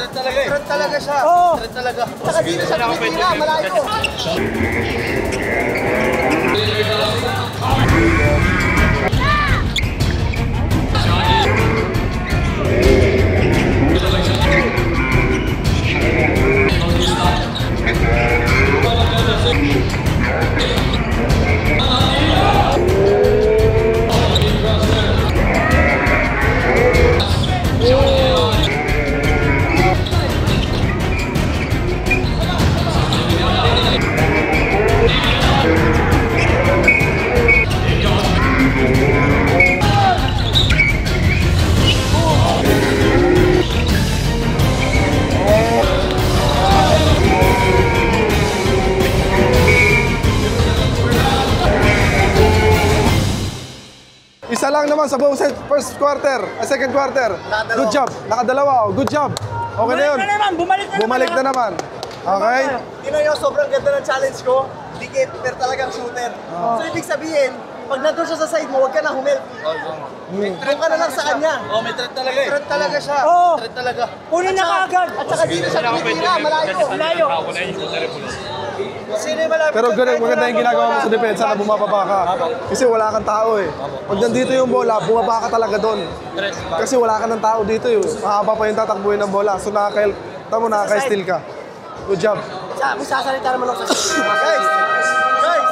threat talaga eh. Threat talaga siya. Oo. Threat talaga. Saka dito siya tumitira, malayo. Isa lang naman sa buong first quarter, second quarter. Good job. Nakadalawa. Good job. Okay na yun. Bumalik na naman. Okay? Tingnan nyo, sobrang ganda ng challenge ko. Dikit, pero talagang shooter. So ibig sabihin, pag nandun siya sa side mo, huwag ka na humel. Doon ka na lang sa kanya. Oh, may threat talaga eh. Threat talaga siya. Oo. Threat talaga. Kunin na kaagad. At saka dito siya tumitira, malayo. Malayo. Sino yung malapit? Pero ganun, maganda yung ginagawa mo sa depensa na bumababa ka. Kasi wala kang tao eh. Pag nandito yung bola, bumaba ka talaga doon. Kasi wala ka ng tao dito eh. Mahaba pa yung tatakbuhin ng bola. So nakaka-steal ka. Good job. May sasalita naman ako sa guys! Guys!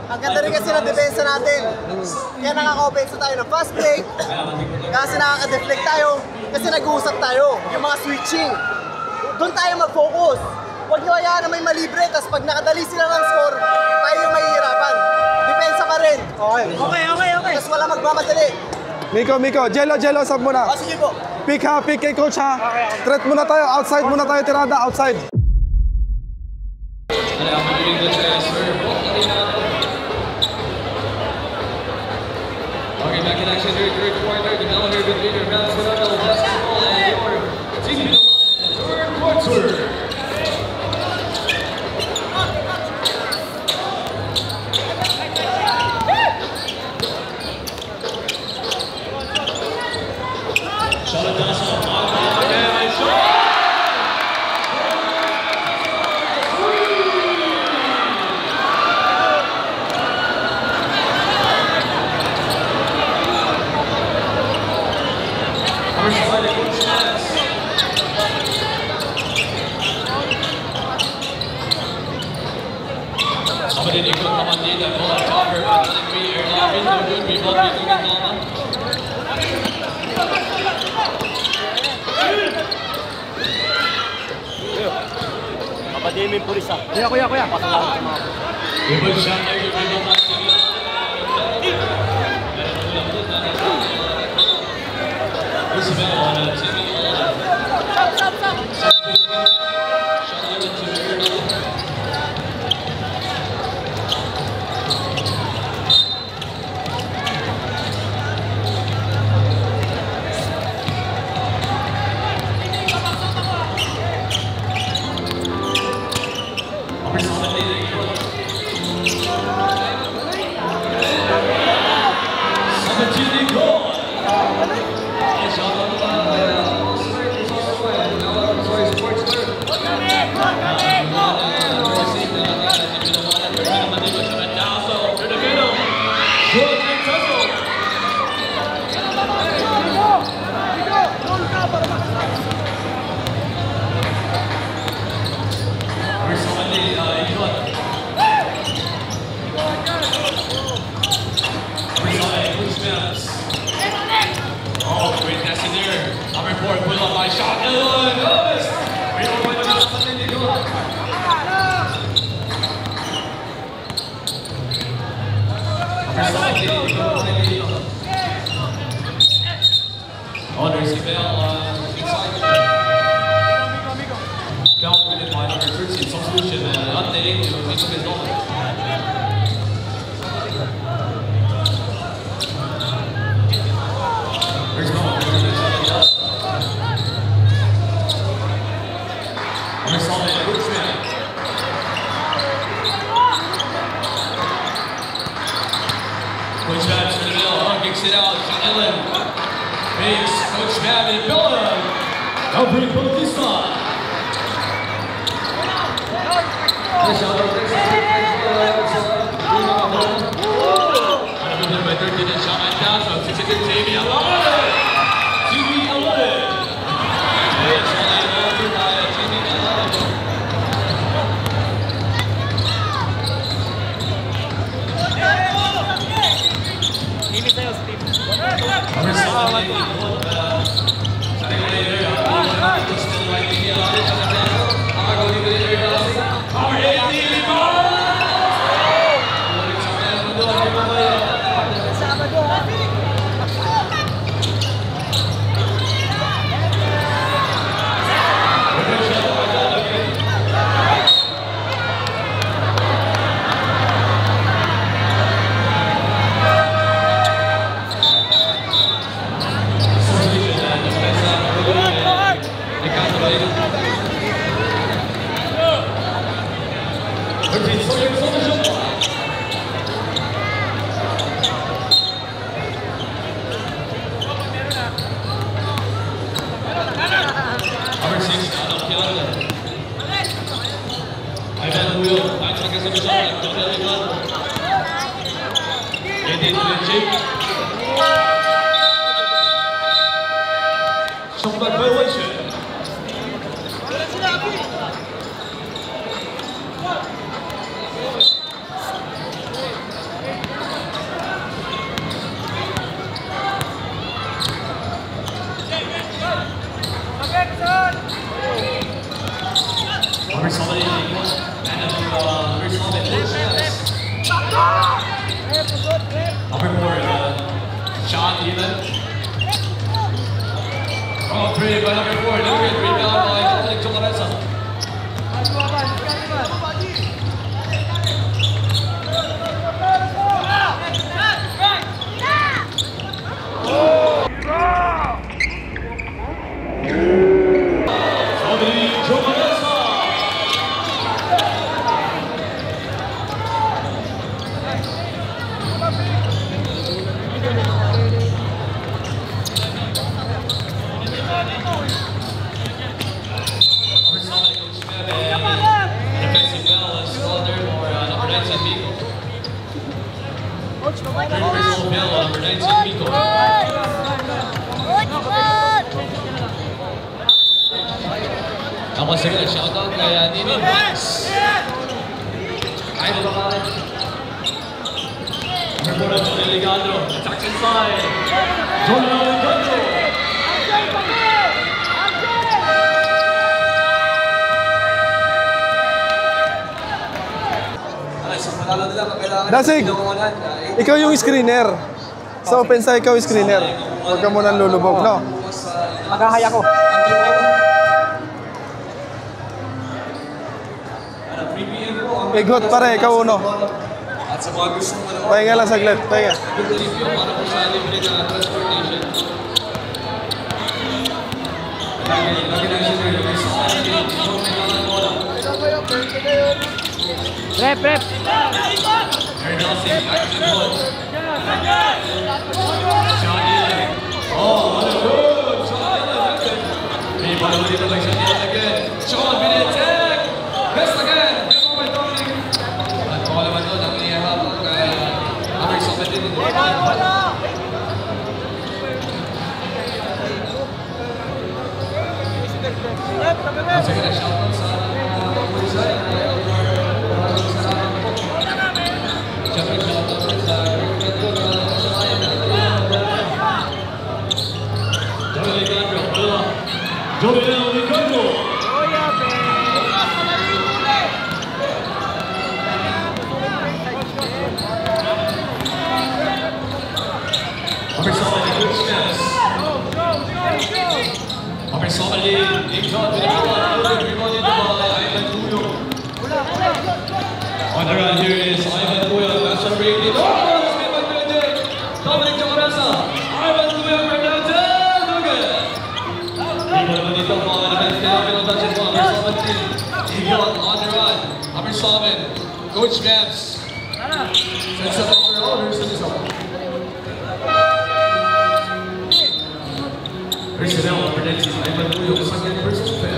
Maganda rin kasi ng depensa natin. Kaya nakaka-offense tayo ng fast break. Kasi nakaka-deflect tayo. Kasi nag-uusap tayo. Yung mga switching. Doon tayo mag-focus. Huwag nyo hayaan na may malibre. Tapos pag nakadali sila ng score, tayo yung mahihirapan. Depensa pa rin. Okay. Tapos wala magmamadali. Miko, Jello, sab mo na. Sige po. Pick kay coach ha. Threat muna tayo, outside muna tayo tirada, outside. Okay, back in action here, third quarter. The Melanie with leader, Basketball, basketball, and your team, third quarter. Somebody ikot naman din ang bola cover at Henry Erlavin. No good, rebound dito ng Mama. Kapatid yung pulis ah. Kuya. Good shot there, good rebound by Sige. Isabel on a Sige. Shot given to Erlavin. Oh, great passing there. Number 4, pull up by shot. Elvis. Rebound by the shot. Oh, there's Isabel inside. Bell committed by number 13. Substitution updating to Nico Mendoza. There's no one. Solid, Richmond. Push back to the middle, kicks it out to Ellen. Biggs. Coach Matt and Bella. Gabriel Bautista. By 13 and shot right down, so it's against Jamie Alade. Jamie Alade. Shotback violation. Upper board, Sean Even. Oh, three by number 4. Look at rebound by Dominic Chocaresa. Dominic Chocaresa. Number 19, Miko. Once again, a shout out kay Nini Max. Idol ka rin. Number 4, Johnny Alejandro. Attacks inside. Johnny Alejandro. Dasig, ikaw yung screener. Sa open side, ikaw yung screener. Huwag ka munang lulubog, no? Maghahaya ko. Igot pare, ikaw uno. Pahinga lang saglit, pahinga. Rep. Sean Benitez. Best again. At baka naman doon ang iyahabang kay Amir Sometin in the once again, a shoutout sa Pulsay. Siyempre, shoutout rin sa Johnny Alejandro. Johnny Alejandro. Upper Somali, good snaps. Upper Somali, Nick John with a good rebounded by Ivan Puyo. On the run here is Ivan Puyo, that's a break. Oh, it's made by Benedict. Dominic Chocaresa. Ivan Puyo for downtown. Look at it. Rebound dito po, defense nila, pero touches mo. Upper Somali, Ivan on the run. Upper Somali, Coach Vance. Sets up for orders to the zone. Personnel Opportunities, Ivan Puyol, second versus Pep.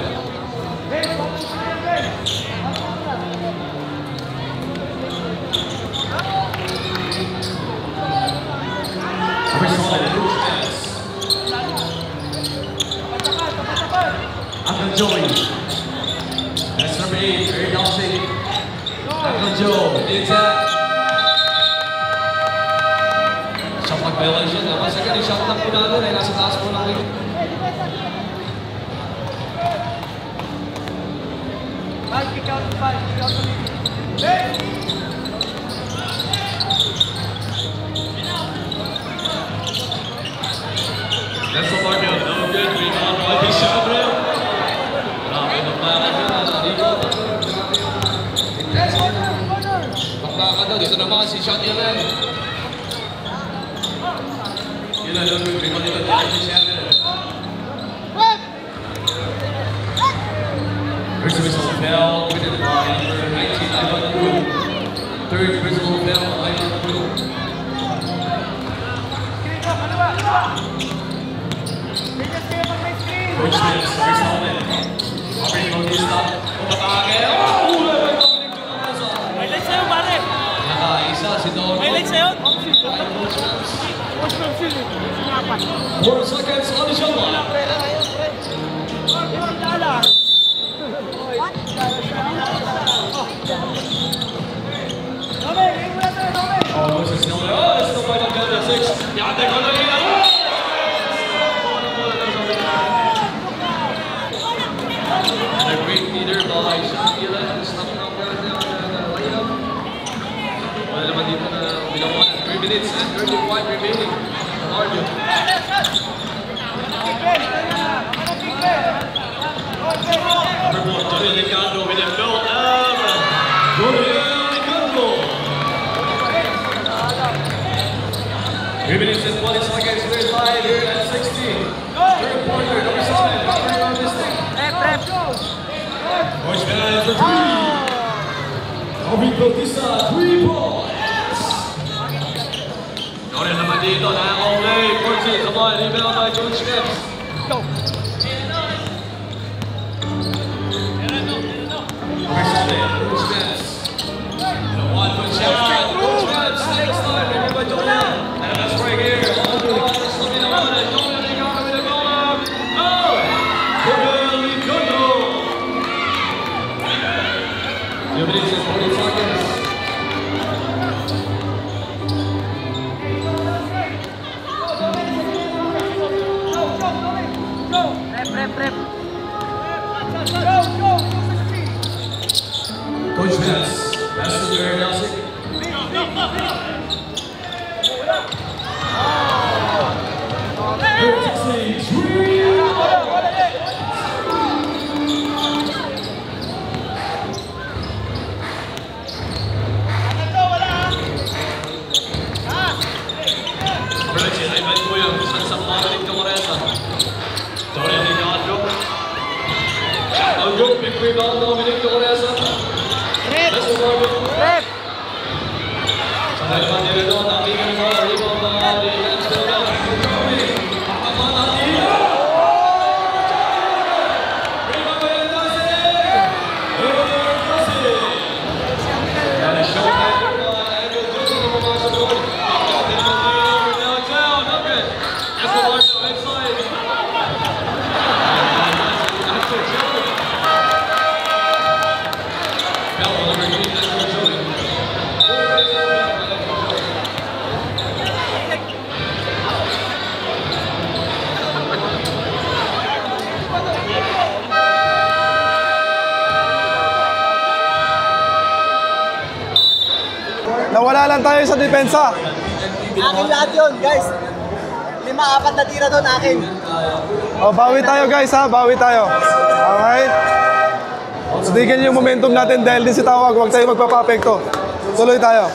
Uncle Joey. That's number 8, very healthy. Uncle Joe, attack. Shot mag-violation. Naman sa ganun, shot lang po natin ay nasa taas po natin. That's the Marco, no good, rebound by Bishop. Bakbaka daw, dito naman si Shot Yellen. Yun na lang, rebound dito, dito si Yellen. First whistle bell, winner by number 19, Ivan Puyol. Third whistle bell, Ivan Puyol. Coach Smith, first helmet. Aubrey Bautista, umatake. Oh! Ulay by Dominic Tucumesa. May lights na yun, pare. Nakaisa si Don. May lights na yun. 4 seconds on the shot clock. Oh, this is still there. Oh, it's still by the gun at 6. Yate Gondolina. And a great leader by Shakila. Stopping up right now. Layup. Wala naman dito na binawan. 3 minutes and 35 remaining. Arjo. Number 4, Dorian Licandro with a goal. Dorian Licandro. 3 minutes and 20 seconds. Third line here at 16. Third quarter, number 6 man. Covering on this thing. Coach Van for 3. Aubrey Bautista, 3 points. Dorian naman dito, naka-play. 14, come on, rebound by Coach Smith. Coach Smith. The 1-foot shot. Coach Smith, second start. Maybe by Dorian. And that's right here. On the line, something on it. Dorian Licandro with a goal up. Oh! Dorian Licandro. 2 minutes and 40 seconds. Coach Vance, that's the very Nelson. Ivan Puyol, sa Dominic Tucumesa. Dorian Licandro. Shot good, big rebound, Dominic Tucumesa. That's the Marvin. Sa halaman nila doon, ang bigyan mo, rebound na ni Lance Delgado. Pakaman ang iya! Rebound by Endasi! Rebound by Endasi! Yan ang shot na ito po, Andrew Johnson na pumasok doon. Pagkatin mo din, downtown, okay. That's the Marvin, right side. Bell, number 3, Andrew Johnson. Nawala lang tayo sa depensa. Akin lahat yun, guys. 5-4 na tira doon, akin. O, bawi tayo guys ha, bawi tayo. Alright? Sadigan yung momentum natin dahil din si Tawag, huwag tayo magpapapekto. Tuloy tayo.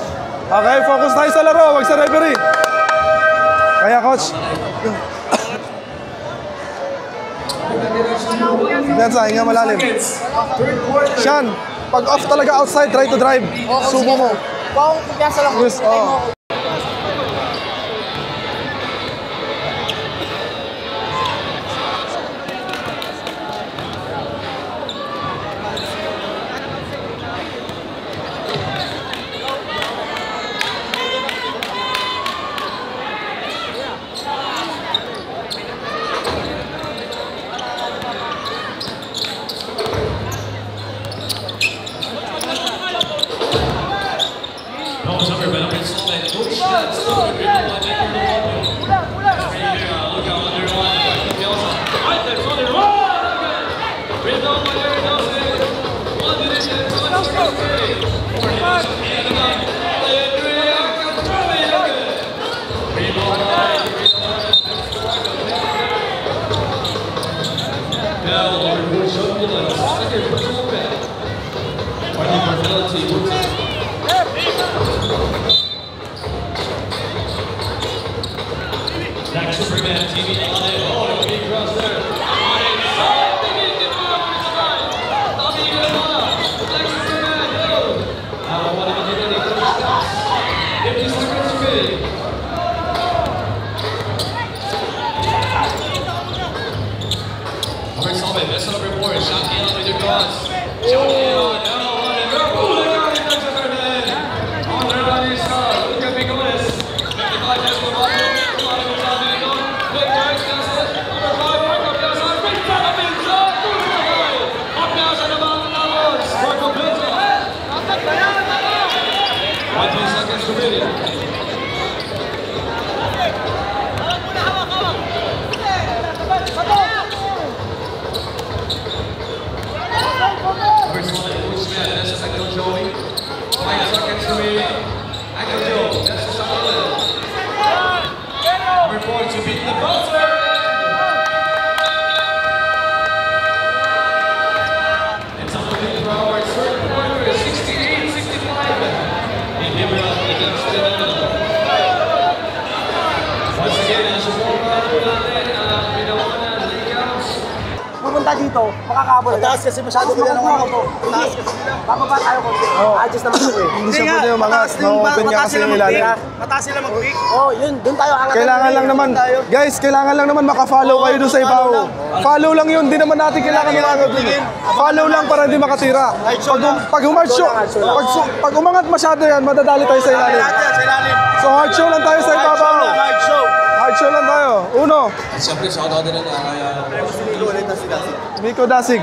Okay, focus tayo sa laro, huwag sa referee. Kaya coach. Depensa, hinga malalim. Sean, pag off talaga outside, try to drive. Subo mo. Kung kumpiyansa lang. Yes, oh. foul on Bush Ambulance. Second personal foul. Fighting for penalty. Back Superman TV on it. Oh, big cross there. Best number 4, shot down with your cross. Shot down, L1, and Liverpool, and got it, that's a third man. On the right side, look at Bigones. 55, that's for Mario. Mario is out, there you go. Quick drive, that's it. Number 5, Marco Piazza, big time of inside, through the high. Up Piazza, the mountain numbers. Marco Piazza. 1 seconds remaining. Joey, 5 seconds remaining. Uncle Joe, that's the shot. Number 4 to beat the buzzer. It's on the lead for our third quarter, 68-65. In Liberal against Canada. Once again, ang support natin pinawa na Lakers. Pupunta dito, makakabot. Mataas kasi masyado Tapos sila ng makukuha ano. ko to. Please, bababa tayo konti. Adjust naman ito eh. Hindi siya pwede umangat. Ma-open niya kasi yung ilalim. Mataas sila mag-pick. Oh, yun, doon tayo angat. Kailangan lang naman, guys, kailangan lang naman maka-follow kayo doon sa ibaw. Follow lang yun, di naman natin kailangan umangat dun. Follow lang para hindi makatira. Pag pag umangat masyado yan, madadali tayo sa ilalim. Sa ilalim. So hard show lang tayo sa ibabaw. Hard show. Hard show lang tayo. Uno, At siyempre, shout out din na kaya Miko Dasig.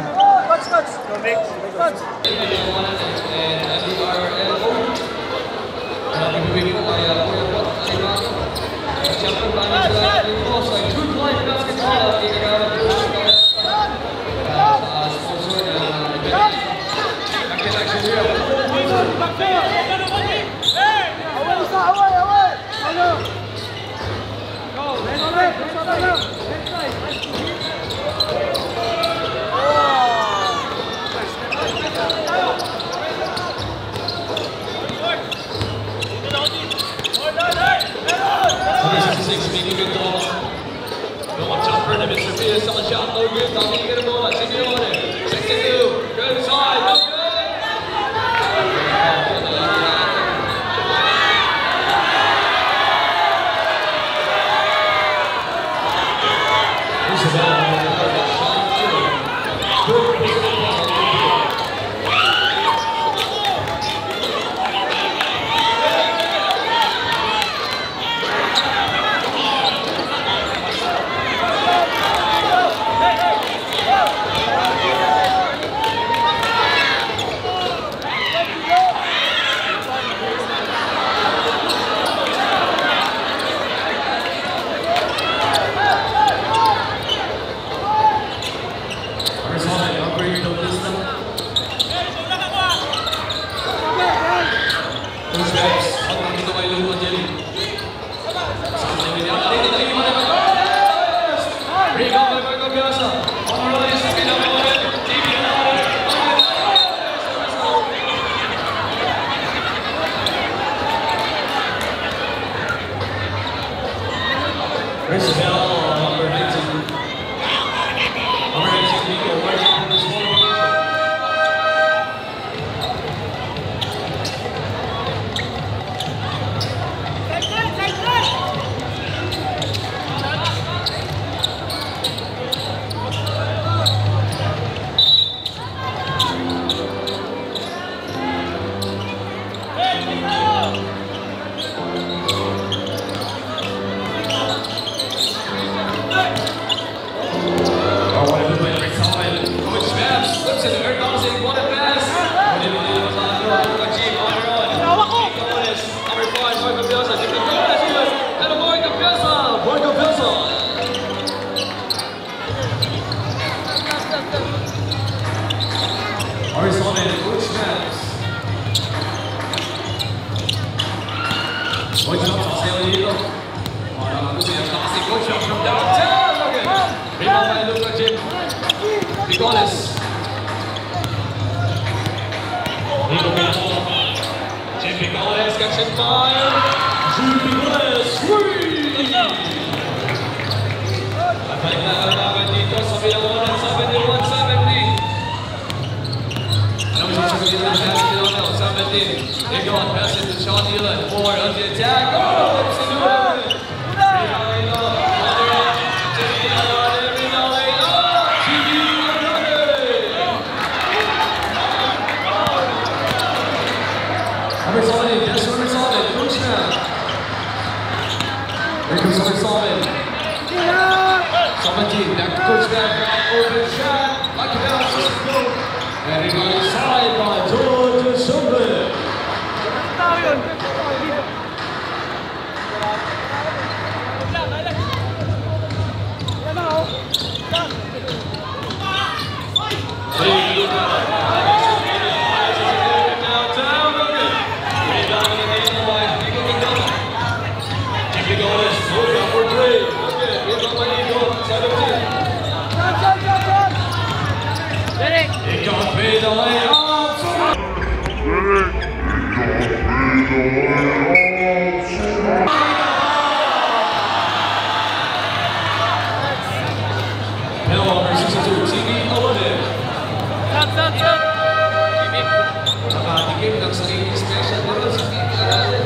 making good calls. Go up top for Mr. Pierce on the shot, no good. Tommy get a ball, 62, good side, no good. Bigones. Nico Pinto. Jim Bigones catching fire. Jim Bigones. Balik na naman dito sa bilang 170. Ano siya sa bilang 170. They go on pass it to Sean Nealon. 4 on the attack. Oh, it's a new one. Back to coach back, open shot, like it out, and it goes inside by George Shumble. It got paid away. Hello, number 62, TV 11. Nakatikim ng sarili special dito sa TV 11.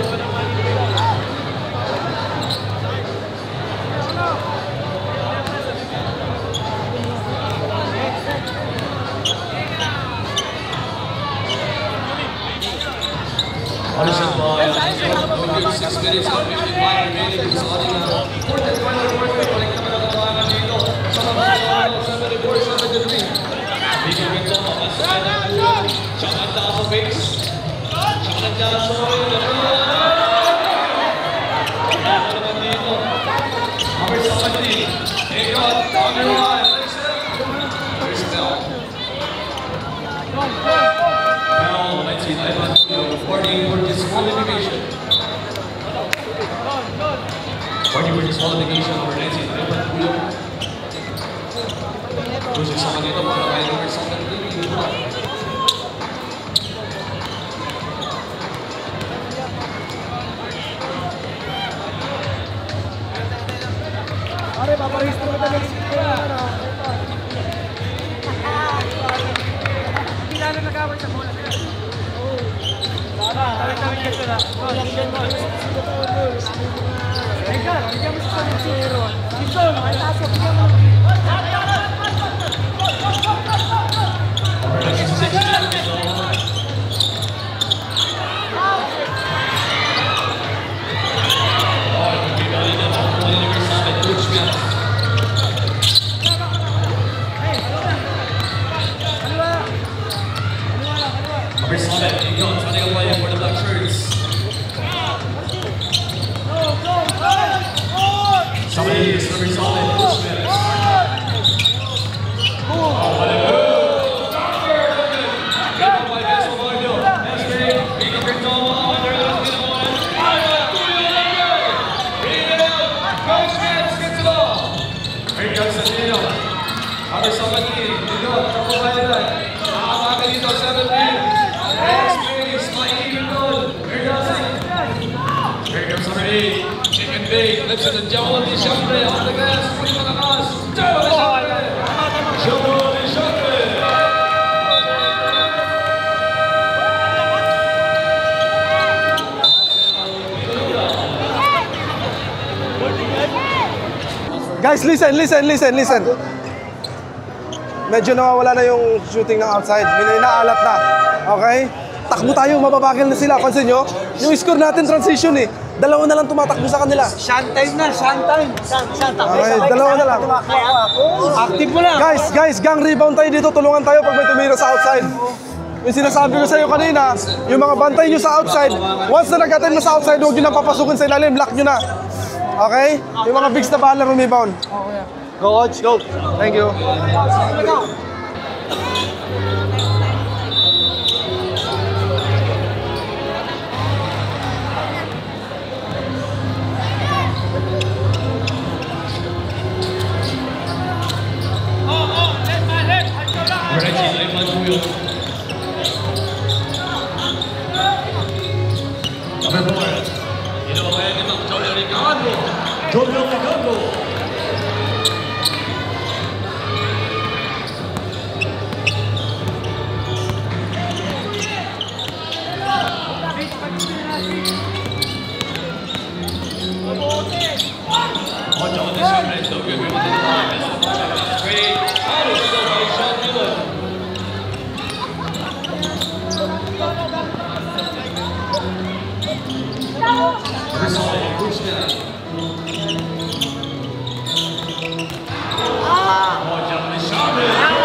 Audition by 6 minutes and 55 remaining sa ating fourth and final quarter. Balik naman ang kabahan dito sa mga 74-73. Bigyan rin ito, makasahan ang buwan. Siyakan taas sa base. Siyakan taas sa rin. Ano naman dito? Number 70. Egot, number 1. There's Bell. Bell, 19, Ivan. 40 for disqualification. 40 for disqualification over 19. Ivan Puyo. Terus sama dito para kay number 17. Are, paparehistro ka na ng Hindi na nagawin sa bola. Tawid-tawid ka sila. Edgar, bigyan mo sa 0. Dito, makitaas ka, bigyan mo. Number 7, Egon, running away for the black shirts. Somebody is number 7, Bushman. Oh, what a move! Get up by Vessel Bardo. That's great. Egon Bertoma on there. That's good one. Read it out. Coach Vance gets it off. Here comes Santino. Number 17, Egon, trouble by that. Nakakaka dito, 17. Space by Egon. Here goes it. Here comes number 8. Chicken bake. Lifts it to Joel DeChambre on the gas. Putting on the gas. Joel DeChambre. Joel DeChambre. Guys, listen. Medyo nawawala na yung shooting ng outside. Inaalat na. Okay? Takbo tayo, mababakil na sila. Pansin nyo? Yung score natin transition eh. Dalawa na lang tumatakbo sa kanila. Shant time na, shant time. Okay, dalawa na lang. Active mo lang. Guys, gang rebound tayo dito. Tulungan tayo pag may tumira sa outside. Yung sinasabi ko sa iyo kanina, yung mga bantay nyo sa outside, once na nag-attend mo sa outside, huwag nyo nang papasukin sa ilalim, lock nyo na. Okay? Yung mga bigs na bahala rebound. Go, coach, go. Thank you. Kuyo. Number 4. Inuupayan nitong Jolio Ricardo. Jolio Ricardo. On the other side, no good with the line. That's great. Out of still by Sean Miller. Rizal, push down. Oh, jumping Shabbat.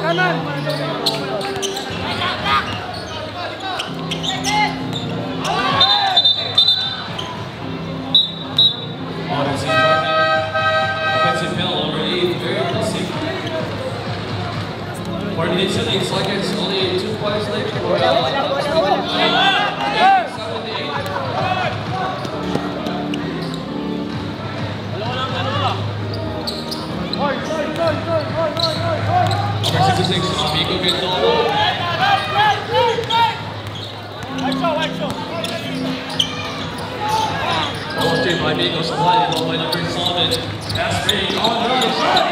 Kanan! Offensive penalty over 8, very impressive. Coordination, it's like it's only 2 points left. Number 66, Amigo Guendolo. Ball straight by Amigo, supplied ball by number 7. Asprey on the right shot.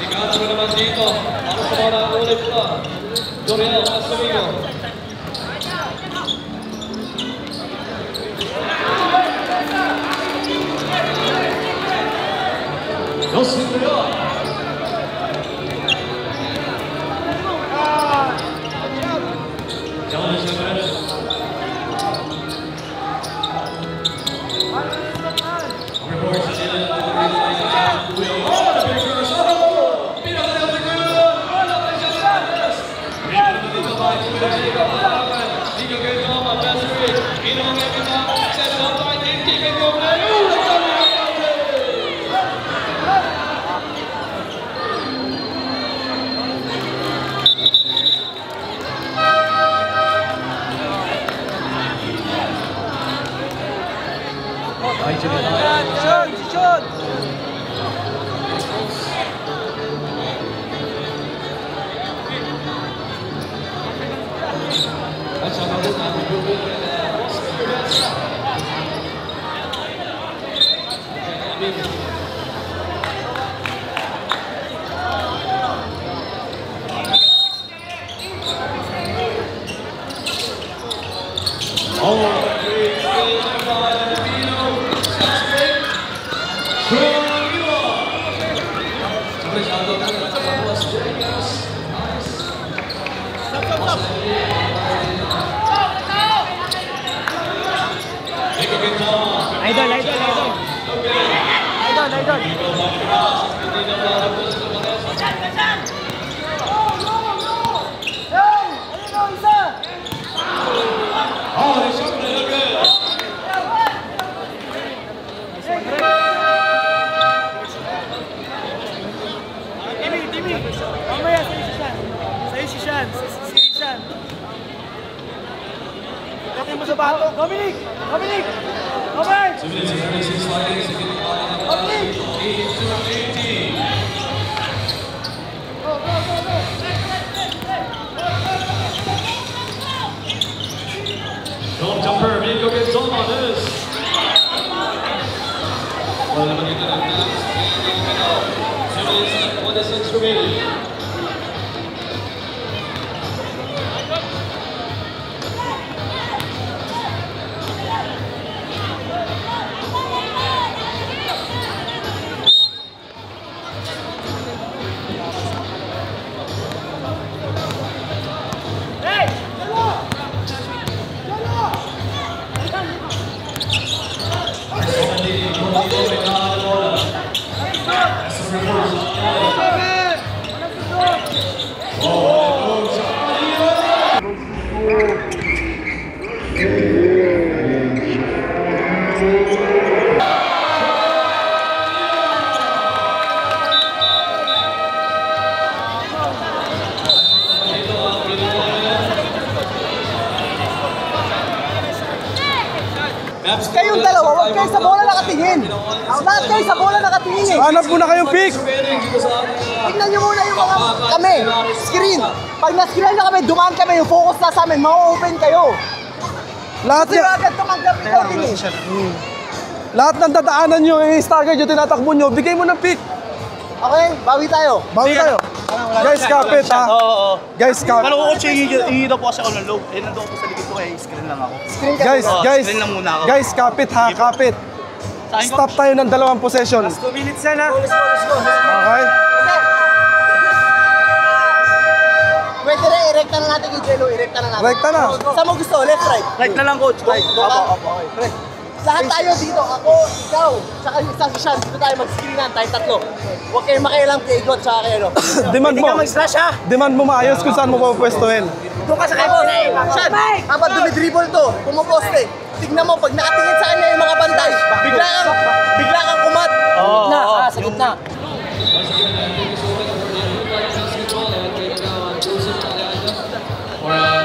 Ikaw naman dito. Para sa mga ulit pa. Joriel Amigo. Dos Cinturón. Challenge number 1. Reports in the wheel. Oh, the big cross. Oh, pinakalaw sa gano'n. Wala pa siya sa atas. Pinakalaw dito ba? Pinakalaw sa atas. Nico Guendolo, Patrick. Inong Evita. Set it up by Dinky Guendolo. Shoot! Dominic! 2 minutes and 36 seconds to get the ball in the 8-18. Long jumper, Amigo Guendolo on this. Wala naman dito ng dance. 2 minutes and 26 remaining. Kayong dalawa, huwag kayo sa bola nakatingin. Lahat kayo sa bola nakatingin eh. Hanap muna kayong pick. Tignan nyo muna yung mga kami, screen. Pag na-screen na kami, dumaan kami, yung focus na sa amin, ma-open kayo. Lahat Kasi agad tumanggap ikaw din eh. Lahat ng dadaanan nyo, i-stagger yung tinatakbo nyo, bigay mo ng pick. Okay, bawi tayo. Bawi tayo. Guys, kapit ha. Guys, kapit. Kala ko kung hihingi daw po kasi ako ng low. Eh, nandun ako sa likod ko eh, screen lang ako. Screen ka. Guys, screen lang muna ako. guys, kapit ha, kapit. Stop tayo ng 2 possession. 2 minutes na na. Okay? Pwede na, i-recta na natin yung Jello, i-recta na natin. Recta na. Saan mo gusto? Left, right? Right na lang, coach. Right. Opo. Lahat tayo dito, ako, ikaw, tsaka yung isang si Sean, dito tayo mag-screenan, tayo tatlo. Huwag kayong makialam kay Igot, tsaka kay ano. Demand mo. mag-slash ha! Demand mo maayos kung saan mo papwestuhin. Doon ka sa kebo. Sean, habang dumidribble to, pumuposte. Tignan mo, pag nakatingin sa kanya yung mga bantay, bigla kang kumat. Sa gitna.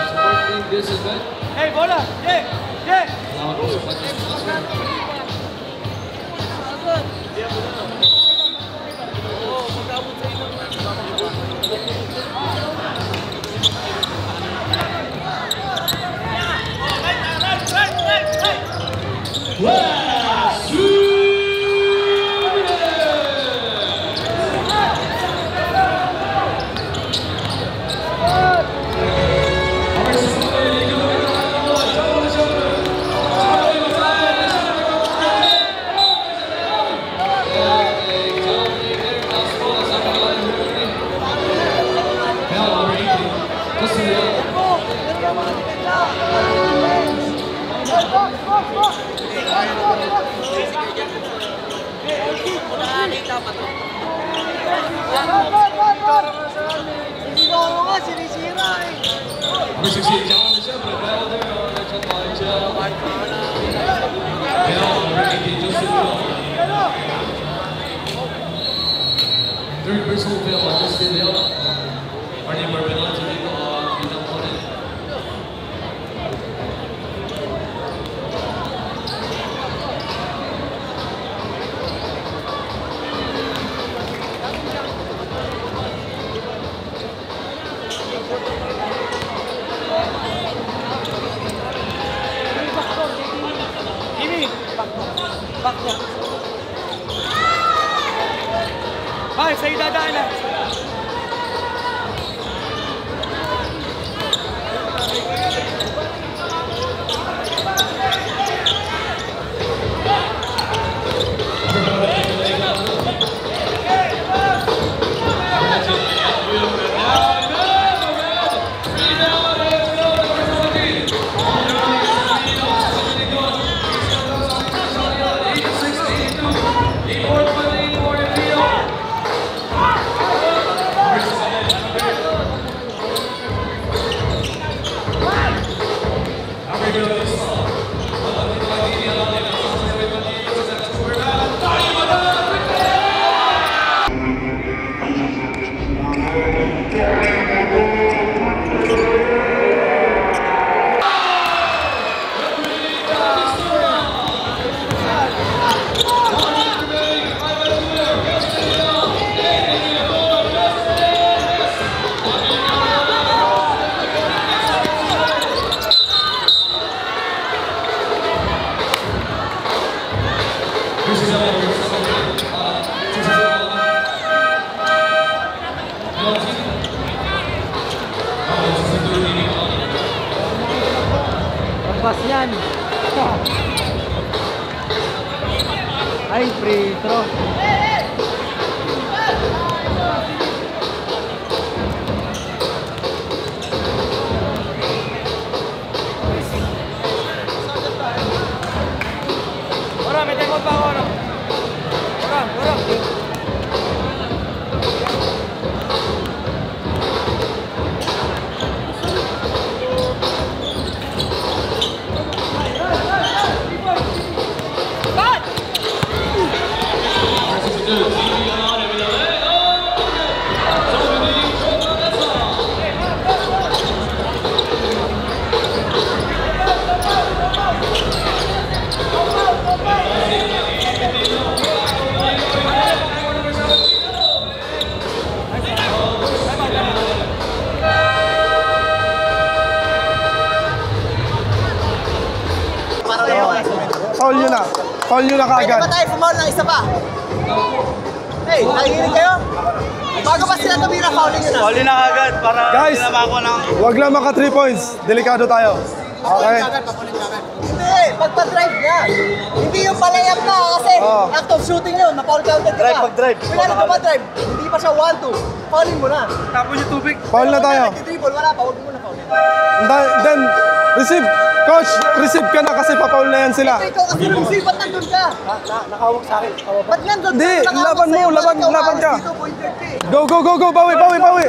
Supporting this event. Hey, bola! Yeah! Yeah! Salamat po sa pag-sponsor. Number 16, challenge siya, Bravelo there, nag-shot pa rin siya. Kaya, number 18, Joseph Hill. Third personal foul on Justin Hill. Party more penalty dito ang pinang opponent. Ay, sa'yo dadaan na. Pas yan. Ay, free throw. Ora, may tengot pa ako, ano? Ora. Foul nyo na. Foul nyo na Pwede kaagad. ba tayo fumaul ng isa pa? Hey, nakikinig kayo? Bago pa sila tumira, foulin nyo na. Huli na agad para Guys, tinama ko ng... wag lang maka 3 points. Delikado tayo. Okay. Hindi, pagpa-drive na. Hindi yung palayap na kasi Oo. act of shooting yun, ma-foul counted ka Drive, na. pag-drive. Kailangan ka pa-drive, hindi pa siya 1-2. Foulin mo na. Tapos yung tubig. Foul na tayo. Nag-dribble, wala pa, huwag mo na foulin. Then, receive. Coach, receive ka na kasi papaul na yan sila. Ikaw kasi receive, ba't nandun ka? Nakawag sa akin. Ba't nandun Hindi, ka? Nakawag laban mo, sa'yo, laban, ba't laban ka. dito, pointer ka eh? Go, go, go, go. Bawi, bawi, bawi.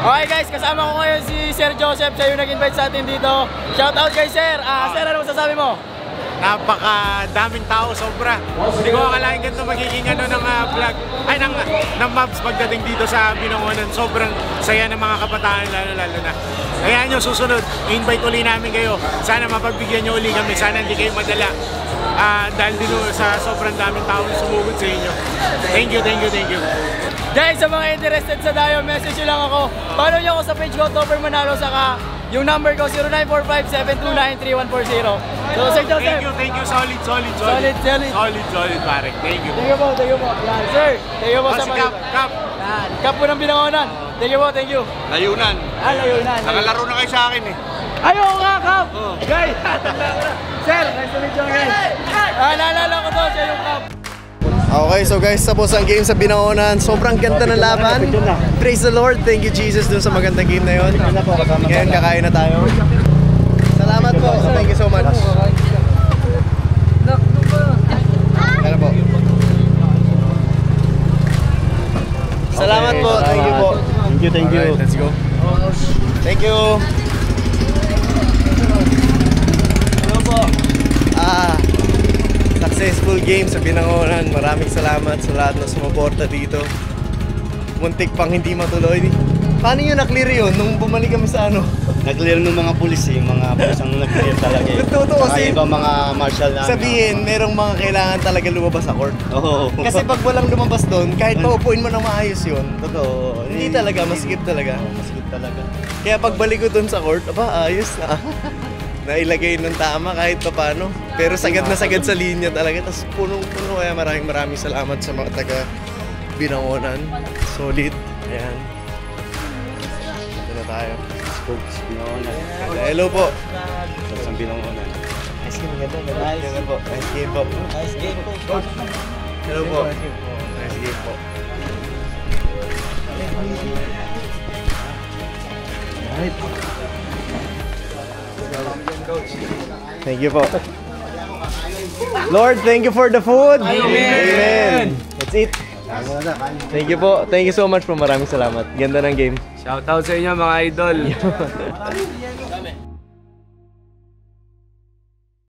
Okay guys, kasama ko ngayon si Sir Joseph. Siya yung nag-invite sa atin dito. Shout out kay Sir. Sir, ano masasabi mo? Napakadaming tao, sobra. Hindi ko akalain ganito magiging ng vlog, ay ng Mavs pagdating dito sa Binangonan. Sobrang saya ng mga kabataan, lalo na. Kaya nyo, susunod, invite uli namin kayo. Sana mapagbigyan nyo uli kami, sana hindi kayo madala. Dahil din sa sobrang daming tao na sumugod sa inyo. Thank you, thank you, thank you. Guys, sa mga interested sa Dayo, message nyo lang ako. Follow nyo ako sa page ko, Topper Manalo, saka yung number ko, 0945-729-3140. So, Sir Joseph. Thank you, solid, pare. Thank you. Thank you po. Yan, Sir. Thank you po sa Si mga... Kap. Yan, Kap po ng Binangonan. Thank you po, thank you. Layunan. Layunan. Nakalaro na kayo sa akin eh. Ayaw nga, Kap! Guys, Sir, nice to meet you again. Naalala ko to, siya yung Kap. Okay, so guys, tapos ang game sa Binangonan. Sobrang ganda ng laban. Praise the Lord. Thank you, Jesus, dun sa magandang game na yun. Ngayon, kakain na tayo. Salamat po. Thank you so much. Ano po? Salamat po. Thank you po. Thank you. Alright, let's go. Thank you. Hello po. Successful game sa Binangonan. Maraming salamat sa lahat na sumuporta dito. Muntik pang hindi matuloy. Paano nyo na-clear yun nung bumalik kami sa ano? Nag-clear ng mga pulis eh. Mga pulis ang nag-clear talaga eh. Totoo Saka kasi ibang mga marshal na. sabihin, merong mga kailangan talaga lumabas sa court. Oo. Kasi pag walang lumabas doon, kahit paupuin mo ng maayos yun, Totoo. hindi talaga, masikip talaga. Masikip talaga. Kaya pagbalik ko doon sa court, ayos na. Nailagay ng tama kahit pa paano. Pero sagad na sagad sa linya talaga. Tapos punong-puno. Kaya maraming salamat sa mga taga Binangonan. Solid. Ayan. Ito na tayo. Spokes, Binangonan. Hello po. Sa Binangonan. Nice game. Nice game po. Nice game po. Nice game po. Hello po. Nice game po. Thank you po. Lord, thank you for the food. Amen. That's it. Thank you po. Thank you so much po. Maraming salamat. Ganda ng game. Shoutout sa inyo mga idol.